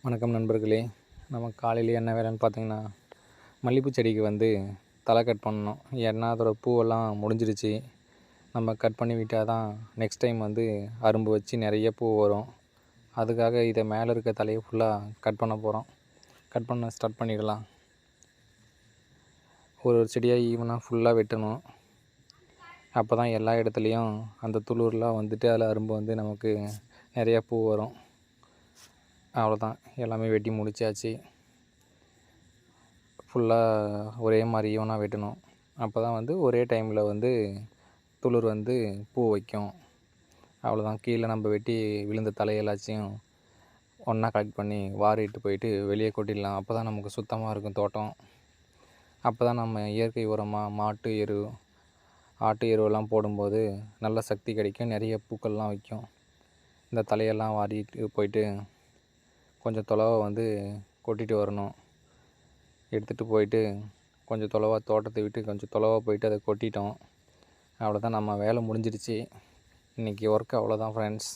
வணக்கம் நண்பர்களே. நம்ம காலையிலேயே என்ன வேலைன்னு பார்த்தீங்கன்னா, மல்லிகைப்பூ செடிக்கு தலை கட் பண்ணணும். ஏன்னா அதோட பூவெல்லாம் முடிஞ்சிருச்சு. நம்ம கட் பண்ணி விட்டால் தான் நெக்ஸ்ட் டைம் அரும்பு வச்சு நிறைய பூ வரும். அதுக்காக இதை மேலே இருக்க தலையை ஃபுல்லாக கட் பண்ண போகிறோம். கட் பண்ண ஸ்டார்ட் பண்ணிடலாம். ஒரு செடியாக ஈவனாக ஃபுல்லாக வெட்டணும். அப்போ தான் எல்லா இடத்துலையும் அந்த துளிர்லாம் அதில் அரும்பு நமக்கு நிறையா பூ வரும். அவ்வளோதான், எல்லாமே வெட்டி முடிச்சாச்சு. ஃபுல்லாக ஒரே மாதிரி ஈவனாக வெட்டணும். அப்போ தான் ஒரே டைமில் துளிர் பூ வைக்கும். அவ்வளோதான். கீழே நம்ம வெட்டி விழுந்த தலையெல்லாத்தையும் ஒன்றா கலெக்ட் பண்ணி வாரிட்டு போயிட்டு வெளியே கொட்டிடலாம். அப்போ தான் நமக்கு சுத்தமாக இருக்கும் தோட்டம். அப்போ தான் நம்ம இயற்கை உரமாக மாட்டு எரு, ஆட்டு எருவெல்லாம் போடும்போது நல்ல சக்தி கிடைக்கும். நிறைய பூக்கள்லாம் வைக்கும். இந்த தலையெல்லாம் வாரிட்டு போயிட்டு கொஞ்சம் தொலைவை கொட்டிட்டு வரணும். எடுத்துகிட்டு போயிட்டு கொஞ்சம் தொலைவாக தோட்டத்தை விட்டு கொஞ்சம் தொலைவாக போயிட்டு அதை கொட்டிட்டோம். அவ்வளோதான், நம்ம வேலை முடிஞ்சிடுச்சு. இன்றைக்கி ஒர்க்கு அவ்வளோதான் ஃப்ரெண்ட்ஸ்.